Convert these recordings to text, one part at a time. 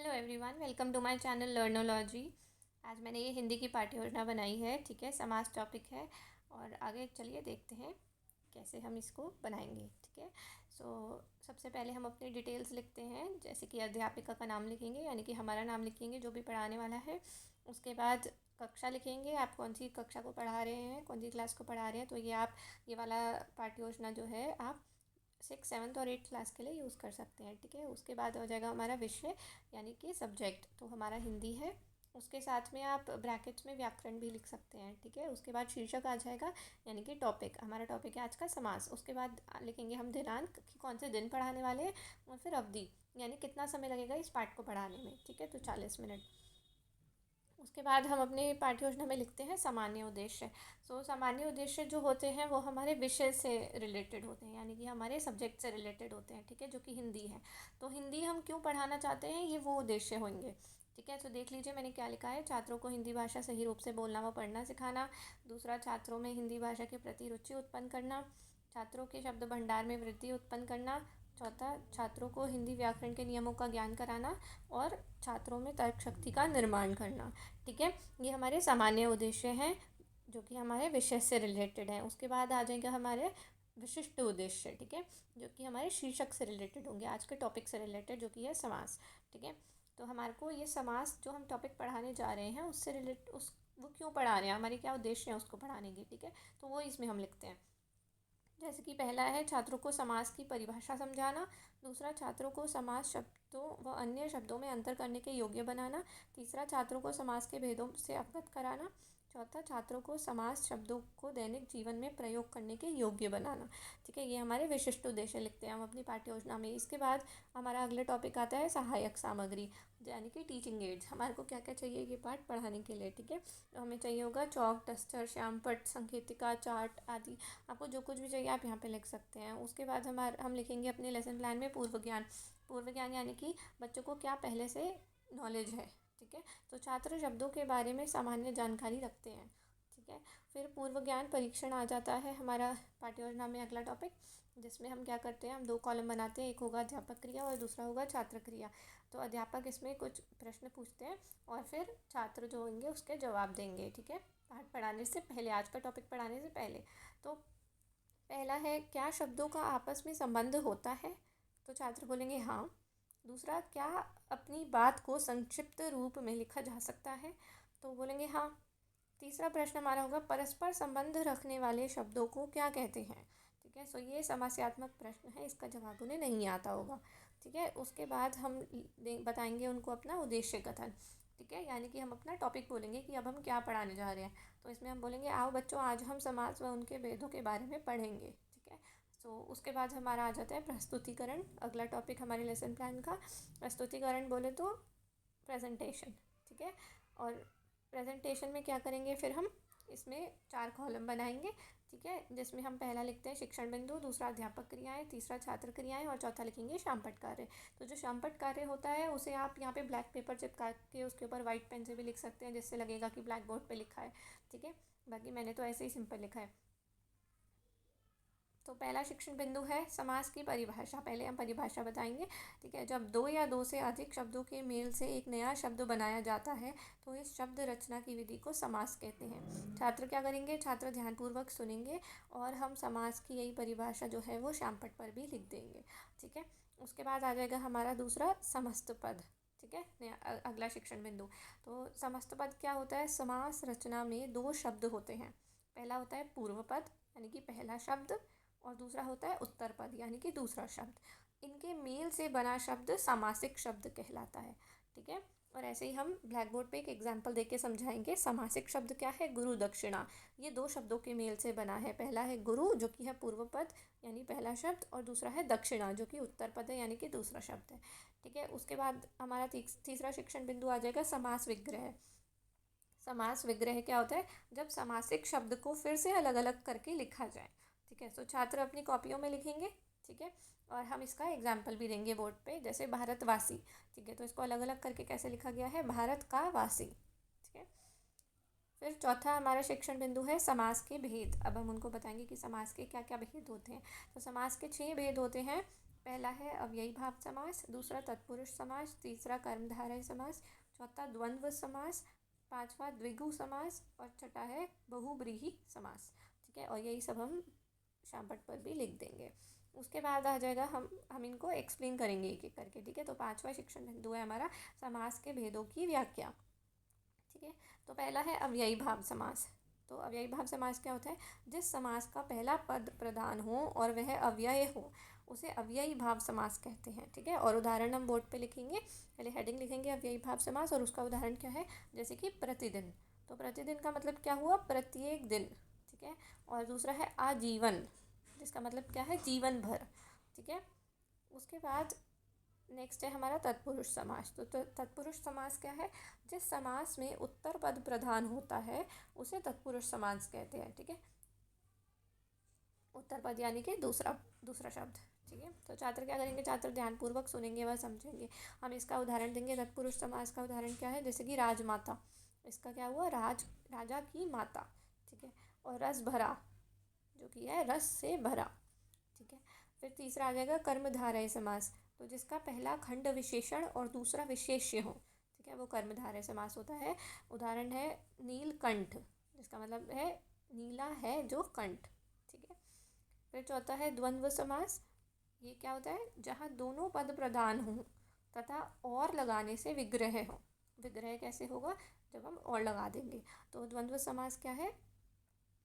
Hello everyone, welcome to my channel learnology. आज मैंने ये हिंदी की पाठ्य योजना बनाई है। ठीक है, समास टॉपिक है और आगे चलिए देखते हैं कैसे हम इसको बनाएंगे। ठीक है, सबसे पहले हम अपनी डिटेल्स लिखते हैं, जैसे कि अध्यापिका का नाम लिखेंगे, यानी कि हमारा नाम लिखेंगे जो भी पढ़ाने वाला है। उसके बाद कक्षा लिखेंगे, आप कौन सी कक्षा को पढ़ा रहे हैं, कौन सी क्लास को पढ़ा रहे हैं। तो ये वाला पाठ्य योजना जो है आप 6, 7 और 8 क्लास के लिए यूज़ कर सकते हैं। ठीक है, उसके बाद हो जाएगा हमारा विषय, यानी कि सब्जेक्ट, तो हमारा हिंदी है। उसके साथ में आप ब्रैकेट्स में व्याकरण भी लिख सकते हैं। ठीक है, उसके बाद शीर्षक आ जाएगा, यानी कि टॉपिक, हमारा टॉपिक है आज का समास। उसके बाद लिखेंगे हम दिनांक कि कौन से दिन पढ़ाने वाले हैं, और फिर अवधि, यानी कितना समय लगेगा इस पाठ को पढ़ाने में। ठीक है, तो 40 मिनट। उसके बाद हम अपने पाठ्य योजना में लिखते हैं सामान्य उद्देश्य। सामान्य उद्देश्य जो होते हैं वो हमारे विषय से रिलेटेड होते हैं, यानी कि हमारे सब्जेक्ट से रिलेटेड होते हैं। ठीक है, जो कि हिंदी है। तो हिंदी हम क्यों पढ़ाना चाहते हैं, ये वो उद्देश्य होंगे। ठीक है, तो देख लीजिए मैंने क्या लिखा है। छात्रों को हिंदी भाषा सही रूप से बोलना व पढ़ना सिखाना। दूसरा, छात्रों में हिंदी भाषा के प्रति रुचि उत्पन्न करना। छात्रों के शब्द भंडार में वृद्धि उत्पन्न करना। चौथा, छात्रों को हिंदी व्याकरण के नियमों का ज्ञान कराना और छात्रों में तर्क शक्ति का निर्माण करना। ठीक है, ये हमारे सामान्य उद्देश्य हैं जो कि हमारे विषय से रिलेटेड हैं। उसके बाद आ जाएगा हमारे विशिष्ट उद्देश्य। ठीक है, जो कि हमारे शीर्षक से रिलेटेड होंगे, आज के टॉपिक से रिलेटेड, जो कि है समास। ठीक है, तो हमारे को ये समास जो हम टॉपिक पढ़ाने जा रहे हैं उससे रिलेट उस वो क्यों पढ़ा रहे हैं, हमारे क्या उद्देश्य हैं उसको पढ़ाने के। ठीक है, तो वो इसमें हम लिखते हैं। जैसे कि पहला है छात्रों को समास की परिभाषा समझाना। दूसरा, छात्रों को समास शब्दों व अन्य शब्दों में अंतर करने के योग्य बनाना। तीसरा, छात्रों को समास के भेदों से अवगत कराना। चौथा, छात्रों को समास शब्दों को दैनिक जीवन में प्रयोग करने के योग्य बनाना। ठीक है, ये हमारे विशिष्ट उद्देश्य लिखते हैं हम अपनी पाठ्य योजना में। इसके बाद हमारा अगला टॉपिक आता है सहायक सामग्री, यानी कि टीचिंग एड्स। हमारे को क्या क्या चाहिए ये पाठ पढ़ाने के लिए। ठीक है, तो हमें चाहिए होगा चौक, डस्टर, श्यामपट्ट, संकेतिका, चार्ट आदि। आपको जो कुछ भी चाहिए आप यहाँ पे लिख सकते हैं। उसके बाद हम लिखेंगे अपने लेसन प्लान में पूर्व ज्ञान। पूर्व ज्ञान यानी कि बच्चों को क्या पहले से नॉलेज है। ठीक है, तो छात्र शब्दों के बारे में सामान्य जानकारी रखते हैं। ठीक है, फिर पूर्व ज्ञान परीक्षण आ जाता है हमारा पाठ्य योजना में अगला टॉपिक, जिसमें हम क्या करते हैं, हम 2 कॉलम बनाते हैं। एक होगा अध्यापक क्रिया और दूसरा होगा छात्र क्रिया। तो अध्यापक इसमें कुछ प्रश्न पूछते हैं और फिर छात्र जो होंगे उसके जवाब देंगे। ठीक है, पाठ पढ़ाने से पहले, आज का टॉपिक पढ़ाने से पहले। तो पहला है, क्या शब्दों का आपस में संबंध होता है। तो छात्र बोलेंगे हाँ। दूसरा, क्या अपनी बात को संक्षिप्त रूप में लिखा जा सकता है। तो बोलेंगे हाँ। तीसरा प्रश्न हमारा होगा, परस्पर संबंध रखने वाले शब्दों को क्या कहते हैं। ठीक है, ये समस्यात्मक प्रश्न है, इसका जवाब उन्हें नहीं आता होगा। ठीक है, उसके बाद हम बताएंगे उनको अपना उद्देश्य कथन। ठीक है, यानी कि हम अपना टॉपिक बोलेंगे कि अब हम क्या पढ़ाने जा रहे हैं। तो इसमें हम बोलेंगे, आओ बच्चों आज हम समाज व उनके भेदों के बारे में पढ़ेंगे। ठीक है, उसके बाद हमारा आ जाता है प्रस्तुतिकरण, अगला टॉपिक हमारे लेसन प्लान का। प्रस्तुतिकरण बोले तो प्रेजेंटेशन। ठीक है, और प्रेजेंटेशन में क्या करेंगे, फिर हम इसमें 4 कॉलम बनाएंगे। ठीक है, जिसमें हम पहला लिखते हैं शिक्षण बिंदु, दूसरा अध्यापक क्रियाएं, तीसरा छात्र क्रियाएं और चौथा लिखेंगे श्यामपट्ट कार्य। तो जो श्यामपट्ट कार्य होता है उसे आप यहाँ पे ब्लैक पेपर चिपका के उसके ऊपर वाइट पेन से भी लिख सकते हैं, जिससे लगेगा कि ब्लैक बोर्ड पे लिखा है। ठीक है, बाकी मैंने तो ऐसे ही सिंपल लिखा है। तो पहला शिक्षण बिंदु है समास की परिभाषा। पहले हम परिभाषा बताएंगे। ठीक है, जब 2 या 2 से अधिक शब्दों के मेल से एक नया शब्द बनाया जाता है तो इस शब्द रचना की विधि को समास कहते हैं। छात्र क्या करेंगे, छात्र ध्यानपूर्वक सुनेंगे और हम समास की यही परिभाषा जो है वो श्यामपट्ट पर भी लिख देंगे। ठीक है, उसके बाद आ जाएगा हमारा दूसरा समस्त पद। ठीक है, अगला शिक्षण बिंदु। तो समस्त पद क्या होता है, समास रचना में 2 शब्द होते हैं। पहला होता है पूर्व पद, यानी कि पहला शब्द, और दूसरा होता है उत्तर पद, यानी कि दूसरा शब्द। इनके मेल से बना शब्द सामासिक शब्द कहलाता है। ठीक है, और ऐसे ही हम ब्लैक बोर्ड पे एक एग्जाम्पल देके समझाएंगे। सामासिक शब्द क्या है, गुरु दक्षिणा। ये 2 शब्दों के मेल से बना है। पहला है गुरु, जो कि है पूर्व पद यानी पहला शब्द, और दूसरा है दक्षिणा, जो कि उत्तर पद है यानी कि दूसरा शब्द है। ठीक है, उसके बाद हमारा तीसरा शिक्षण बिंदु आ जाएगा समास विग्रह। समास विग्रह क्या होता है, जब समासिक शब्द को फिर से अलग अलग करके लिखा जाए। ठीक है, तो छात्र अपनी कॉपियों में लिखेंगे। ठीक है, और हम इसका एग्जाम्पल भी देंगे बोर्ड पे, जैसे भारतवासी। ठीक है, तो इसको अलग अलग करके कैसे लिखा गया है, भारत का वासी। ठीक है, फिर चौथा हमारा शिक्षण बिंदु है समास के भेद। अब हम उनको बताएंगे कि समास के क्या क्या भेद होते हैं। तो समास के 6 भेद होते हैं। पहला है अव्ययी भाव समास, दूसरा तत्पुरुष समास, तीसरा कर्मधारय समास, चौथा द्वंद्व समास, पांचवा द्विगु समास और छठा है बहुब्रीहि समास। ठीक है, और यही सब हम शामपट पर भी लिख देंगे। उसके बाद आ जाएगा हम इनको एक्सप्लेन करेंगे एक एक करके। ठीक है, तो पांचवा शिक्षण बिंदु है हमारा समास के भेदों की व्याख्या। ठीक है, तो पहला है अव्ययी भाव समास। तो अव्ययी भाव समास क्या होता है? जिस समास का पहला पद प्रधान हो और वह अव्यय हो उसे अव्ययी भाव समास कहते हैं। ठीक है, और उदाहरण हम बोर्ड पे लिखेंगे। पहले हेडिंग लिखेंगे अव्ययी भाव समास और उसका उदाहरण क्या है, जैसे कि प्रतिदिन। तो प्रतिदिन का मतलब क्या हुआ? प्रत्येक दिन। ठीक है, और दूसरा है आजीवन, जिसका मतलब क्या है? जीवन भर। ठीक है, उसके बाद नेक्स्ट है हमारा तत्पुरुष समास। तो तत्पुरुष समास क्या है? जिस समास में उत्तर पद प्रधान होता है उसे तत्पुरुष समास कहते हैं। ठीक है, उत्तर पद यानी कि दूसरा शब्द। ठीक है, तो छात्र क्या करेंगे? छात्र ध्यानपूर्वक सुनेंगे व समझेंगे। हम इसका उदाहरण देंगे। तत्पुरुष समास का उदाहरण क्या है? जैसे कि राजमाता, इसका क्या हुआ? राजा की माता। ठीक है, और रस भरा, जो कि है रस से भरा। ठीक है, फिर तीसरा आ जाएगा कर्मधारय समास। तो जिसका पहला खंड विशेषण और दूसरा विशेष्य हो, ठीक है, वो कर्मधारय समास होता है। उदाहरण है नीलकंठ, जिसका मतलब है नीला है जो कंठ। ठीक है, फिर चौथा है द्वंद्व समास। ये क्या होता है? जहाँ दोनों पद प्रधान हों तथा और लगाने से विग्रह हो। विग्रह कैसे होगा? जब हम और लगा देंगे। तो द्वंद्व समास क्या है?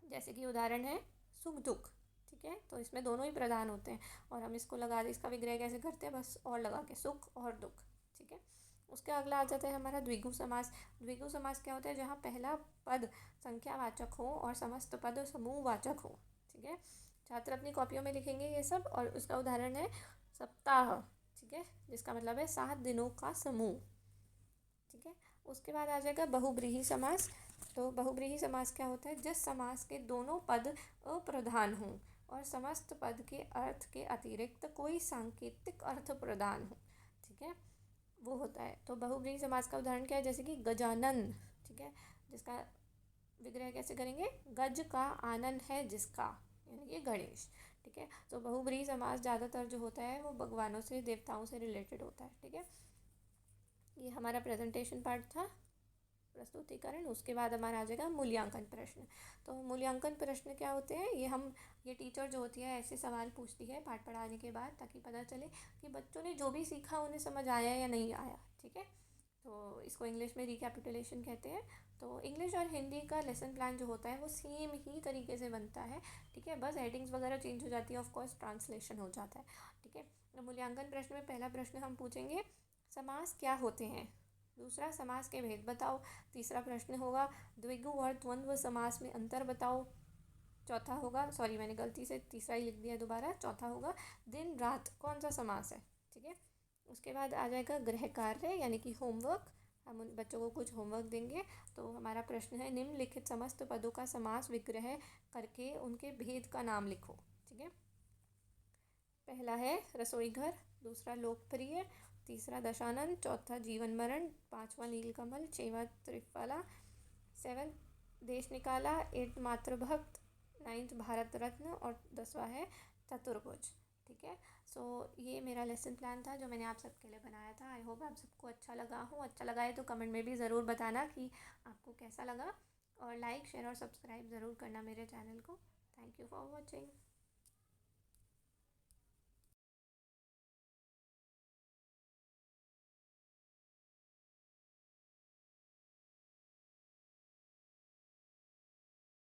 जैसे कि उदाहरण है सुख दुख। ठीक है, तो इसमें दोनों ही प्रधान होते हैं और हम इसको लगा दे, इसका विग्रह कैसे करते हैं? बस और लगा के, सुख और दुख। ठीक है, उसके अगला आ जाता है हमारा द्विगु समास। द्विगु समास क्या होता है? जहाँ पहला पद संख्यावाचक हो और समस्त पद समूहवाचक हो। ठीक है, छात्र अपनी कॉपियों में लिखेंगे ये सब, और उसका उदाहरण है सप्ताह। ठीक है, जिसका मतलब है 7 दिनों का समूह। ठीक है, उसके बाद आ जाएगा बहुब्रीहि समास। तो बहुब्रीहि समास क्या होता है? जिस समास के दोनों पद अप्रधान हों और समस्त पद के अर्थ के अतिरिक्त कोई सांकेतिक अर्थ प्रदान हो। ठीक है, वो होता है। तो बहुब्रीहि समास का उदाहरण क्या है? जैसे कि गजानन। ठीक है, जिसका विग्रह कैसे करेंगे? गज का आनंद है जिसका, यानी कि गणेश। ठीक है, तो बहुब्रीहि समास ज़्यादातर जो होता है वो भगवानों से, देवताओं से रिलेटेड होता है। ठीक है, ये हमारा प्रेजेंटेशन पार्ट था, प्रस्तुतिकरण। उसके बाद हमारा आ जाएगा मूल्यांकन प्रश्न। तो मूल्यांकन प्रश्न क्या होते हैं? ये टीचर जो होती है ऐसे सवाल पूछती है पाठ पढ़ाने के बाद, ताकि पता चले कि बच्चों ने जो भी सीखा उन्हें समझ आया या नहीं आया। ठीक है, तो इसको इंग्लिश में रिकैपिटुलेशन कहते हैं। तो इंग्लिश और हिंदी का लेसन प्लान जो होता है वो सेम ही तरीके से बनता है। ठीक है, बस हेडिंग्स वगैरह चेंज हो जाती है, ऑफ कोर्स ट्रांसलेशन हो जाता है। ठीक है, तो मूल्यांकन प्रश्न में पहला प्रश्न हम पूछेंगे समास क्या होते हैं। दूसरा, समास के भेद बताओ। तीसरा प्रश्न होगा द्विगु और द्वंद्व समास में अंतर बताओ। चौथा होगा, सॉरी मैंने गलती से तीसरा ही लिख दिया दोबारा, चौथा होगा दिन रात कौन सा समास है। ठीक है, उसके बाद आ जाएगा गृह कार्य यानी कि होमवर्क। हम उन बच्चों को कुछ होमवर्क देंगे। तो हमारा प्रश्न है निम्नलिखित समस्त पदों का समास विग्रह करके उनके भेद का नाम लिखो। ठीक है, पहला है रसोई घर, दूसरा लोकप्रिय, तीसरा दशानन, चौथा जीवन मरण, पांचवा नीलकमल, छठवां त्रिफला, 7 देश निकाला, 8 मातृभक्त, 9th भारत रत्न और 10वां है चतुर्भुज। ठीक है, सो ये मेरा लेसन प्लान था जो मैंने आप सबके लिए बनाया था। आई होप आप सबको अच्छा लगा हो। अच्छा लगा है तो कमेंट में भी ज़रूर बताना कि आपको कैसा लगा, और लाइक शेयर और सब्सक्राइब ज़रूर करना मेरे चैनल को। Thank you for watching.